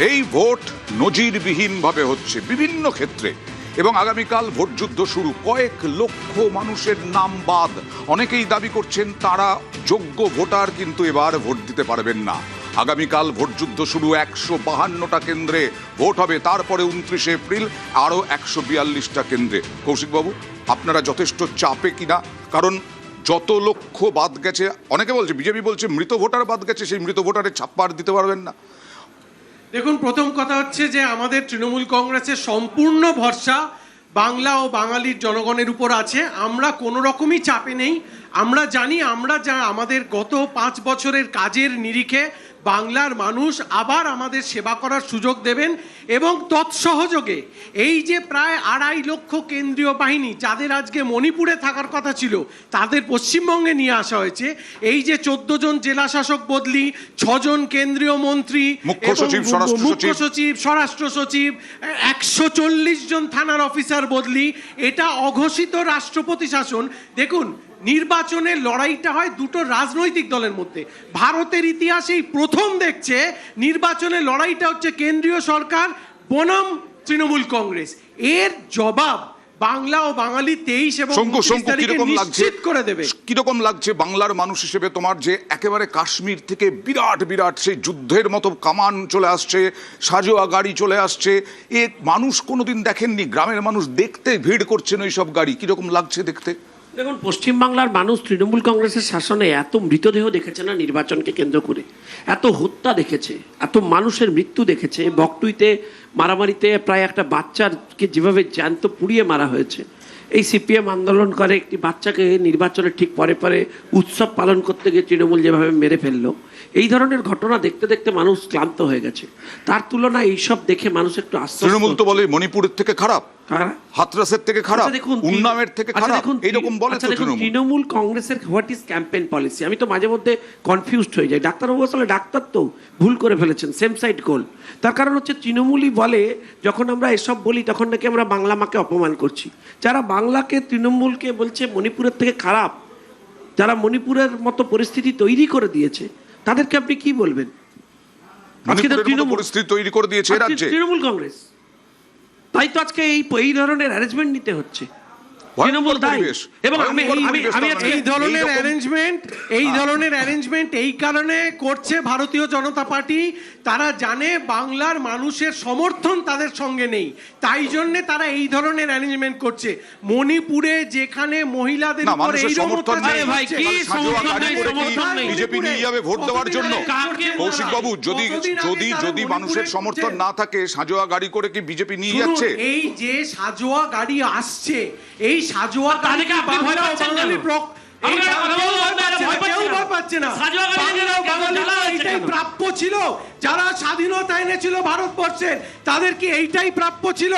এই ভোট নজিরবিহীনভাবে হচ্ছে বিভিন্ন ক্ষেত্রে, এবং আগামীকাল ভোট যুদ্ধ শুরু। কয়েক লক্ষ মানুষের নাম বাদ। অনেকেই দাবি করছেন তারা যোগ্য ভোটার, কিন্তু এবার ভোট দিতে পারবেন না। আগামীকাল ভোট যুদ্ধ শুরু। 152টা কেন্দ্রে ভোট হবে, তারপরে 29শে এপ্রিল আরও 142টা কেন্দ্রে। কৌশিকবাবু, আপনারা যথেষ্ট চাপে কিনা? কারণ যত লক্ষ বাদ গেছে, অনেকে বলছে, বিজেপি বলছে মৃত ভোটার বাদ গেছে, সেই মৃত ভোটারের ছাপ্পা আর দিতে পারবেন না। দেখুন, প্রথম কথা হচ্ছে যে আমাদের তৃণমূল কংগ্রেসের সম্পূর্ণ ভরসা বাংলা ও বাঙালির জনগণের উপর আছে। আমরা কোনো রকমই চাপে নেই। আমরা জানি আমরা যা আমাদের গত 5 বছরের কাজের নিরিখে বাংলার মানুষ আবার আমাদের সেবা করার সুযোগ দেবেন, এবং তৎসহযোগে এই যে প্রায় 2.5 লক্ষ কেন্দ্রীয় বাহিনী যাদের আজকে মণিপুরে থাকার কথা ছিল তাদের পশ্চিমবঙ্গে নিয়ে আসা হয়েছে। এই যে 14 জন জেলা শাসক বদলি, 6 জন কেন্দ্রীয় মন্ত্রী, মুখ্য সচিব, স্বরাষ্ট্র সচিব, 140 জন থানার অফিসার বদলি, এটা অঘোষিত রাষ্ট্রপতি শাসন। দেখুন, নির্বাচনের লড়াইটা হয় দুটো রাজনৈতিক দলের মধ্যে। ভারতের ইতিহাসেই প্রথম দেখছে নির্বাচনের লড়াইটা হচ্ছে কেন্দ্রীয় সরকার বনাম তৃণমূল কংগ্রেস। এর জবাব বাংলা ও বাঙালি 23 এবং 29 তারিখে নিশ্চিত করে দেবে। কিরকম লাগছে বাংলার মানুষ হিসেবে তোমার, যে একেবারে কাশ্মীর থেকে বিরাট বিরাট সেই যুদ্ধের মতো কামান চলে আসছে, সাজোয়া গাড়ি চলে আসছে, এ মানুষ কোনোদিন দেখেননি। গ্রামের মানুষ দেখতে ভিড় করছেন ওই সব গাড়ি। কিরকম লাগছে দেখতে? দেখুন, পশ্চিমবাংলার মানুষ তৃণমূল কংগ্রেসের শাসনে এত মৃতদেহ দেখেছে না, নির্বাচনকে কেন্দ্র করে এত হত্যা দেখেছে, এত মানুষের মৃত্যু দেখেছে। বকটুইতে মারামারিতে প্রায় একটা বাচ্চাকে যেভাবে জ্যান্ত পুড়িয়ে মারা হয়েছে, এই সিপিএম আন্দোলন করে একটি বাচ্চাকে নির্বাচনের ঠিক পরে পরে উৎসব পালন করতে গিয়ে তৃণমূল যেভাবে মেরে ফেললো, এই ধরনের ঘটনা দেখতে দেখতে মানুষ ক্লান্ত হয়ে গেছে। তার তুলনায় এইসব দেখে মানুষ একটু আশ্চর্য। তৃণমূল তো বলে মণিপুরের থেকে খারাপ, হাতরাসের থেকে খারাপ, উন্নামের থেকে খারাপ, এইরকম বলে তো তৃণমূল। তৃণমূল কংগ্রেসের হোয়াট ইজ ক্যাম্পেইন পলিসি, আমি তো মাঝে মধ্যে কনফিউজড হয়ে যাই। ডাক্তারবাবু আসলে ডাক্তার তো ভুল করে ফেলেছেন, সেম সাইড গোল। তার কারণ হচ্ছে তৃণমূলই বলে যখন আমরা এসব বলি তখন নাকি আমরা বাংলা মাকে অপমান করছি। যারা বাংলাকে তৃণমূলকে বলছে মণিপুরের থেকে খারাপ, যারা মণিপুরের মতো পরিস্থিতি তৈরি করে দিয়েছে, তাদেরকে আপনি কি বলবেন? আজকে তো পরিস্থিতি তৈরি করে দিয়েছে রাজ্যে তৃণমূল কংগ্রেস, তাই তো আজকে এই ধরনের অ্যারেঞ্জমেন্ট নিতে হচ্ছে তৃণমূল দায়ী। এবং এই ধরনের অ্যারেঞ্জমেন্ট এই কারণে করছে ভারতীয় জনতা পার্টি। তারা জানে বাংলার মানুষের সমর্থন তাদের সঙ্গে নেই, তাই জন্য তারা এই ধরনের অ্যারেঞ্জমেন্ট করছে। মণিপুরে যেখানে মহিলাদের উপর এই সমর্থন বিজেপি নিয়ে যাবে ভোট দেওয়ার জন্য। কৌশিক বাবু, যদি মানুষের সমর্থন না থাকে, সাজোয়া গাড়ি করে কি বিজেপি নিয়ে যাচ্ছে? এই যে সাজোয়া গাড়ি আসছে, এই সাজোয়া গাড়িকে প্রাপ্য ছিল। যারা স্বাধীনতা এনেছিল ভারতবর্ষের, তাদের কি এইটাই প্রাপ্য ছিল?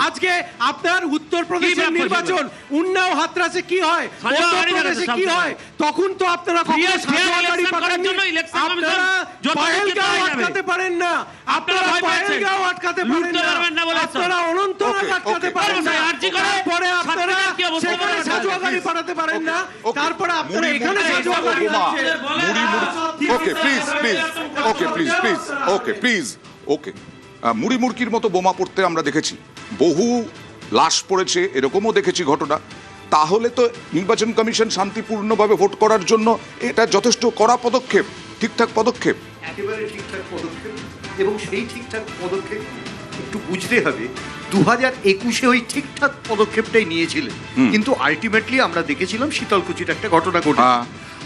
আজকে আপনার উত্তরপ্রদেশের নির্বাচন, উন্নাও হাতরাসে কি হয়, মধ্যপ্রদেশে কি হয়, তখন তো আপনারা পহেলগাঁও আটকাতে পারেন না, আপনারা পহেলগাঁও আটকাতে পারেন না, আপনারা অনন্তনাগ আটকাতে পারেন না, তারপরে আপনারা সেখানে সাজোয়া গাড়ি পাঠাতে পারেন না, তারপরে আপনারা এখানে সাজোয়া গাড়ি মুড়ি মুড়কির মতো বোমা পড়তে আমরা দেখেছি, বহু লাশ পড়েছে, এরকমও দেখেছি ঘটনা। তাহলে তো নির্বাচন কমিশন শান্তিপূর্ণভাবে ভোট করার জন্য এটা যথেষ্ট কড়া পদক্ষেপ, ঠিকঠাক পদক্ষেপ, একেবারে ঠিকঠাক পদক্ষেপ। এবং সেই ঠিকঠাক পদক্ষেপ একটু বুঝতে হবে, 2021-এ ওই ঠিকঠাক পদক্ষেপটাই নিয়েছিলেন, কিন্তু আলটিমেটলি আমরা দেখেছিলাম শীতলকুচির একটা ঘটনা ঘটে।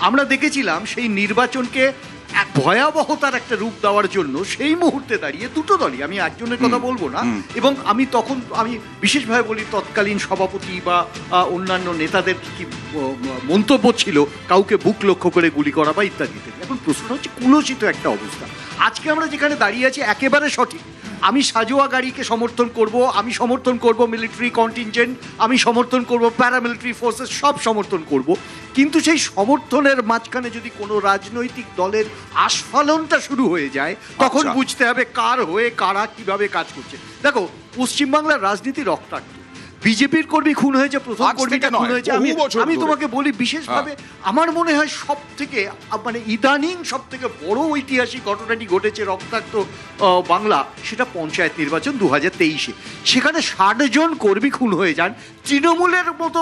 আমরা দেখেছিলাম সেই নির্বাচনকে এক ভয়াবহতার একটা রূপ দেওয়ার জন্য সেই মুহূর্তে দাঁড়িয়ে দুটো দলই, আমি একজনের কথা বলবো না, এবং আমি বিশেষভাবে বলি তৎকালীন সভাপতি বা অন্যান্য নেতাদের কি মন্তব্য ছিল, কাউকে বুক লক্ষ্য করে গুলি করা বা ইত্যাদি। এখন প্রশ্ন হচ্ছে কুলসিত একটা অবস্থা। আজকে আমরা যেখানে দাঁড়িয়ে আছি একেবারে সঠিক। আমি সাজোয়া গাড়িকে সমর্থন করব, আমি সমর্থন করব মিলিটারি কন্টিনজেন্ট, আমি সমর্থন করব প্যারামিলিটারি ফোর্সেস, সব সমর্থন করব, কিন্তু সেই সমর্থনের মাঝখানে যদি কোনো রাজনৈতিক দলের আস্ফালনটা শুরু হয়ে যায়, তখন বুঝতে হবে কার হয়ে কারা কিভাবে কাজ করছে। দেখো, পশ্চিমবাংলার রাজনীতি রক্তাক্ত। বিজেপির কর্মী খুন হয়েছে, প্রথম আজ থেকে কর্মীটা খুন নয়, হয়েছে। বহু আমি বছর আমি ধরে। তোমাকে বলি বিশেষভাবে আমার মনে হয় সব থেকে মানে ইদানিং সব থেকে বড় ঐতিহাসিক ঘটনাটি ঘটেছে রক্তাক্ত বাংলা, সেটা পঞ্চায়েত নির্বাচন 2023-এ। সেখানে 60 জন কর্মী খুন হয়ে যান। তৃণমূলের মতো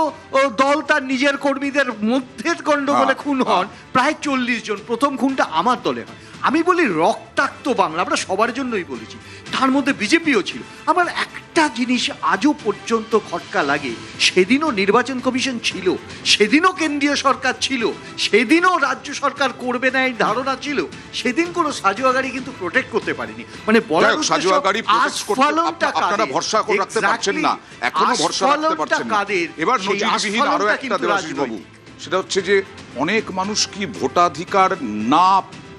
দল তার নিজের কর্মীদের মধ্যে গণ্ডগোলে খুন হন প্রায় 40 জন। প্রথম খুনটা আমার দলে হয়। আমি বলি রক্তাক্ত বাংলা, আমরা সবার জন্যই বলেছি, তার মধ্যে বিজেপিও ছিল। আমার একটা জিনিস আজও পর্যন্ত খটকা লাগে, সেদিনও নির্বাচন কমিশন ছিল, সেদিনও কেন্দ্রীয় সরকার ছিল, সেদিনও রাজ্য সরকার করবে না এই ধারণা ছিল, সেদিন কোনো সাজোয়া গাড়ি কিন্তু প্রোটেক্ট করতে পারেনি। মানে বলার উদ্দেশ্য, সাজোয়া গাড়ি protect করতে আস্ফালনটা আপনারা কাদের? ভরসা করে রাখতে পারছেন না, এখনো ভরসা রাখতে পারছেন না। কাদের? এবার সেই নজিরবিহীন আরো আস্ফালনটা একটা কিন্তু দেবাশিস বাবু, রাজনৈতিক। সেটা হচ্ছে যে অনেক মানুষ কি ভোটাধিকার না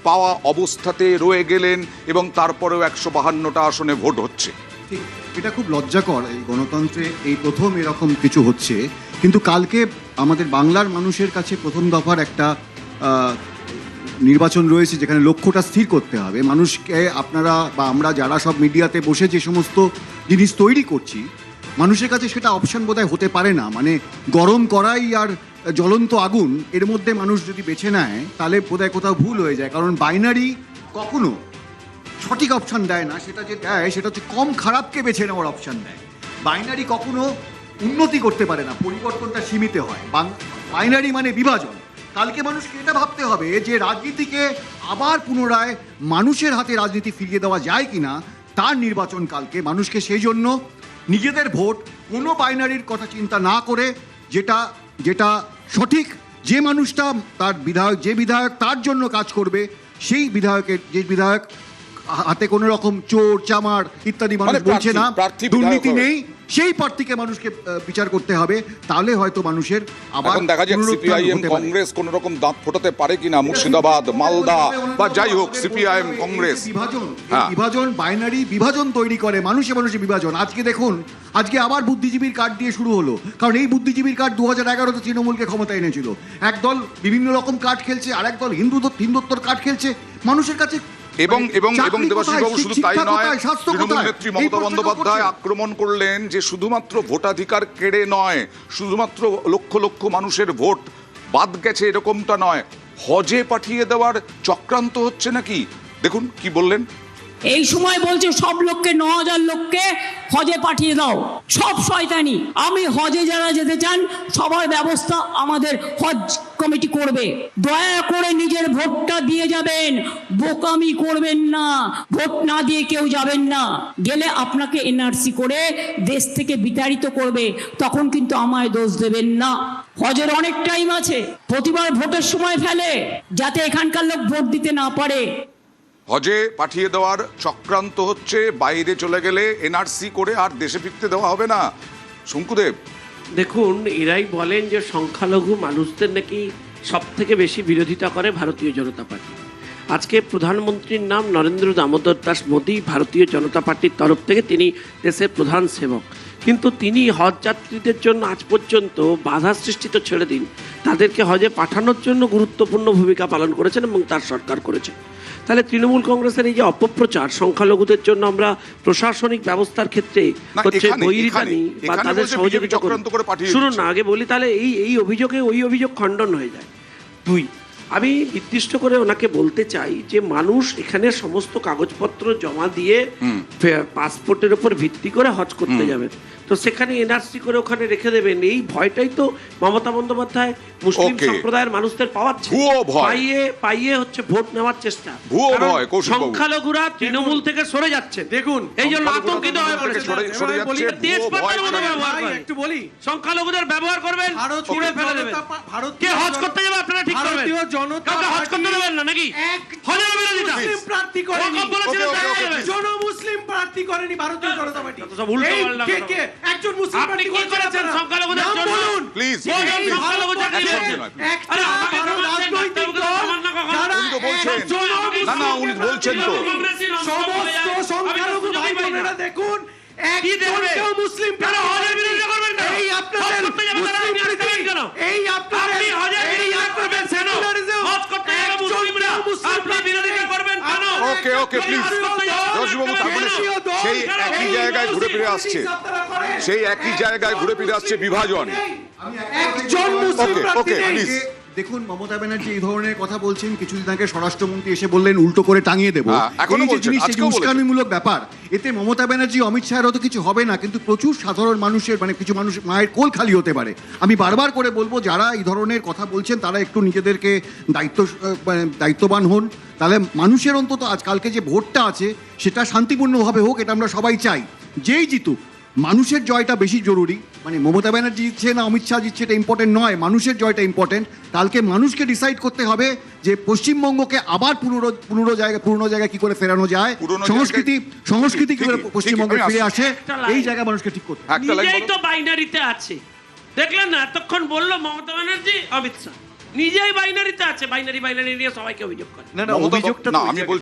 পাওয়া অবস্থাতে রয়ে গেলেন এবং তারপরেও 152টা আসনে ভোট হচ্ছে। ঠিক, এটা খুব লজ্জাকর। এই গণতন্ত্রে এই প্রথম এরকম কিছু হচ্ছে। কিন্তু কালকে আমাদের বাংলার মানুষের কাছে প্রথম দফার একটা নির্বাচন রয়েছে, যেখানে লক্ষ্যটা স্থির করতে হবে মানুষকে। আপনারা বা আমরা যারা সব মিডিয়াতে বসে যে সমস্ত জিনিস তৈরি করছি, মানুষের কাছে সেটা অপশন বোধহয় হতে পারে না। মানে গরম কড়াই আর জ্বলন্ত আগুন, এর মধ্যে মানুষ যদি বেছে নেয় তাহলে বোধহয় কোথাও ভুল হয়ে যায়। কারণ বাইনারি কখনো সঠিক অপশন দেয় না, সেটা যে দেয় সেটা হচ্ছে কম খারাপকে বেছে নেওয়ার অপশন দেয়। বাইনারি কখনো উন্নতি করতে পারে না, পরিবর্তনটা সীমিত হয়। বাইনারি মানে বিভাজন। কালকে মানুষকে এটা ভাবতে হবে যে রাজনীতিকে আবার পুনরায় মানুষের হাতে রাজনীতি ফিরিয়ে দেওয়া যায় কিনা, তার নির্বাচন কালকে। মানুষকে সেই জন্য নিজেদের ভোট কোনো বাইনারির কথা চিন্তা না করে, যেটা যেটা সঠিক, যে মানুষটা তার বিধায়ক, যে বিধায়ক তার জন্য কাজ করবে, সেই বিধায়কের, যে বিধায়ক হাতে কোনো রকম চোর চামার ইত্যাদি মানুষ মানে বলছে না, প্রার্থী দুর্নীতি বিধায়ক হবে। নেই, সেই প্রার্থীকে মানুষকে বিচার করতে হবে। তাহলে হয়তো মানুষের আবার এখন দেখা যাক পুনরুত্থান সিপিআইএম হতে পারে। কংগ্রেস কোন রকম দাঁত ফোটাতে পারে কিনা, মুর্শিদাবাদ, মালদা বা যাই হোক সিপিআইএম কংগ্রেস। বিভাজন, হ্যাঁ। বিভাজন, বাইনারি বিভাজন তৈরি করে, মানুষে মানুষে বিভাজন। আজকে দেখুন, আজকে আবার বুদ্ধিজীবীর কার্ড দিয়ে শুরু হলো। কারণ এই বুদ্ধিজীবীর কার্ড 2011-তে তৃণমূলকে ক্ষমতা এনেছিল। একদল বিভিন্ন রকম কার্ড খেলছে, আর একদল হিন্দুত্বর কার্ড খেলছে। মানুষের কাছে এবং এবং এবং চাকরি দেবাশিস কোথায়, বাবু শুধু তাই শিক্ষা নয়, কোথায়, স্বাস্থ্য তৃণমূল কোথায়? নেত্রী এই মমতা প্রশ্নটা বন্দ্যোপাধ্যায় করছে। আক্রমণ করলেন যে শুধুমাত্র ভোটাধিকার কেড়ে নয়, শুধুমাত্র লক্ষ লক্ষ মানুষের ভোট বাদ গেছে এরকমটা নয়, হজে পাঠিয়ে দেওয়ার চক্রান্ত হচ্ছে নাকি। দেখুন কি বললেন। এই সময় বলছে সব লোককে 9000 লোককে হজে পাঠিয়ে দাও, সব শয়তানি। আমি হজে যারা যেতে চান সবার ব্যবস্থা আমাদের হজ কমিটি করবে। দয়া করে নিজের ভোটটা দিয়ে যাবেন, বোকামি করবেন না। ভোট না দিয়ে কেউ যাবেন না, গেলে আপনাকে এনআরসি করে দেশ থেকে বিতাড়িত করবে, তখন কিন্তু আমায় দোষ দেবেন না। হজের অনেক টাইম আছে, প্রতিবার ভোটের সময় ফেলে যাতে এখানকার লোক ভোট দিতে না পারে। হজে পাঠিয়ে দেওয়ার চক্রান্ত হচ্ছে, বাইরে চলে গেলে এনআরসি করে আর দেশে ফিরতে দেওয়া হবে না। শঙ্কুদেব, দেখুন, এরাই বলেন যে সংখ্যালঘু মানুষদের নাকি সব থেকে বেশি বিরোধিতা করে ভারতীয় জনতা পার্টি। আজকে প্রধানমন্ত্রীর নাম নরেন্দ্র দামোদর দাস মোদী, ভারতীয় জনতা পার্টির তরফ থেকে তিনি দেশের প্রধান সেবক। কিন্তু তিনি হজ যাত্রীদের জন্য আজ পর্যন্ত বাধা সৃষ্টি তো ছেড়ে দিন, তাদেরকে হজে পাঠানোর জন্য গুরুত্বপূর্ণ ভূমিকা পালন করেছেন এবং তার সরকার করেছে। তাহলে তৃণমূল কংগ্রেসের এই যে অপপ্রচার, সংখ্যালঘুদের জন্য আমরা প্রশাসনিক ব্যবস্থার ক্ষেত্রে না, হচ্ছে এখানে- বৈরিতানি বা এখানে তাদের বলছে সহযোগিতা বিজেপি চক্রান্ত করে পাঠিয়ে শুনুন দিচ্ছে। না, আগে বলি, তাহলে এই অভিযোগে ওই অভিযোগ খণ্ডন হয়ে যায়। দুই, আমি নির্দিষ্ট করে ওনাকে বলতে চাই যে মানুষ এখানে সমস্ত কাগজপত্র জমা দিয়ে পাসপোর্টের উপর ভিত্তি করে হজ করতে যাবেন, তো সেখানে এনআরসি করে ওখানে রেখে দেবেন, এই ভয়টাই তো মমতা বন্দ্যোপাধ্যায় মুসলিম Okay. সম্প্রদায়ের মানুষদের পাওয়াচ্ছে। ভুয়ো ভয়। পাইয়ে হচ্ছে ভোট নেওয়ার চেষ্টা। ভুয়ো কারণ ভয়, কৌশিকবাবু। সংখ্যালঘুরা তৃণমূল থেকে সরে যাচ্ছে। দেখুন, এই জন্য সংখ্যালঘুরা আতঙ্কিত হয়ে তৃণমূল থেকে পড়েছে। সরে যাচ্ছে, বলি, তেজপাতার ভুয়ো মতো ভয় ব্যবহার ভাই, করেন। একটু বলি, সংখ্যালঘুদের ব্যবহার করবেন, ছুঁড়ে ফেলে দেবেন। কে হজ করতে যাবে আপনারা ঠিক করবেন। ভারতীয় জনতা কাউকে হজ করতে দেবেন না নাকি? হজের বিরোধিতা। মুসলিম প্রার্থী করেনি। ওয়াকফ বলেছিলেন ওকে, তাই ওকে, যাবে। একজন মুসলিম প্রার্থী করেনি ভারতীয় জনতা পার্টি। তো সব উল্টো এই পাল্টা কে কথা। কে একজন মুসলিম আপনি প্রার্থী কি করেছেন আপনারা? সংখ্যালঘুদের নাম জন্য? বলুন। প্লিজ বলুন, এই সংখ্যালঘু চাকরি ভারতবর্ষে করছেন। একটা আরে, আমাকে বড় বলছেন, রাজনৈতিক ডাক্তারবাবু, দল সামান্য কথা। যারা উনি তো বলছেন। একজন না, না, উনি বলছেন তো। সমস্ত সংখ্যালঘু ভাই বোনেরা দেখুন, একজনকেও মুসলিম কেন হজের বিরোধিতা করবেন কেন? এই হজ আপনাদের করতে যাবে তারা মুসলিম আপনি প্রীতি, কেন? এই আপনাদের আপনি হজের এই বিরোধিতা আপনাদের করবেন কেন? secularism, হজ করতে যাবে মুসলিমরা, একজনকেও মুসলিম আপনি বিরোধিতা করবেন কেন? আপনারা ওকে, ওকে ওকে প্লিজ দেবাশিসবাবু, তার মানে সেই একই জায়গায় ঘুরে ফিরে আসছে, সেই একই জায়গায় ঘুরে ফিরে আসছে বিভাজন। একজন মুসলিম ওকে, প্রার্থী ওকে, নেই। প্লিজ। দেখুন, মমতা ব্যানার্জি এই ধরনের কথা বলছেন, কিছুদিন আগে স্বরাষ্ট্রমন্ত্রী এসে বললেন উল্টো করে টাঙিয়ে দেবো। হ্যাঁ, এখনো এই যে বলছেন, জিনিস, এই যে আজকেও বলেছেন। উস্কানিমূলক ব্যাপার, এতে মমতা ব্যানার্জি অমিত শাহেরও তো কিছু হবে না, কিন্তু প্রচুর সাধারণ মানুষের, মানে কিছু মানুষ মায়ের কোল খালি হতে পারে। আমি বারবার করে বলবো, যারা এই ধরনের কথা বলছেন তারা একটু নিজেদেরকে দায়িত্ববান হন, তাহলে মানুষের অন্তত আজকালকে যে ভোটটা আছে সেটা শান্তিপূর্ণভাবে হোক, এটা আমরা সবাই চাই। যেই জিতুক, মানুষের জয়টা বেশি জরুরি। মানে মমতা ব্যানার্জি জিতছে না অমিত শাহ জিতছে এটা ইম্পর্টেন্ট নয়, মানুষের জয়টা ইম্পর্টেন্ট। কালকে মানুষকে ডিসাইড করতে হবে যে পশ্চিমবঙ্গকে আবার পুরনো জায়গায় কি করে ফেরানো যায়, পুরনো সংস্কৃতি কি করে ঠিকই, পশ্চিমবঙ্গে ঠিকই, ফিরে আমি আসে, একটা লাইন। এই জায়গায় মানুষকে ঠিক করতে হবে। একটা লাইন নিজেই বলো। তো বাইনারিতে আছে, দেখলেন না এতক্ষণ বললো মমতা ব্যানার্জি অমিত শাহ নিজেই বাইনারিতে আছে, বাইনারি নিয়ে সবাইকে অভিযোগ করে। না না, মমতা- অভিযোগটা না, তো ওই আমি জায়গায়। বলছি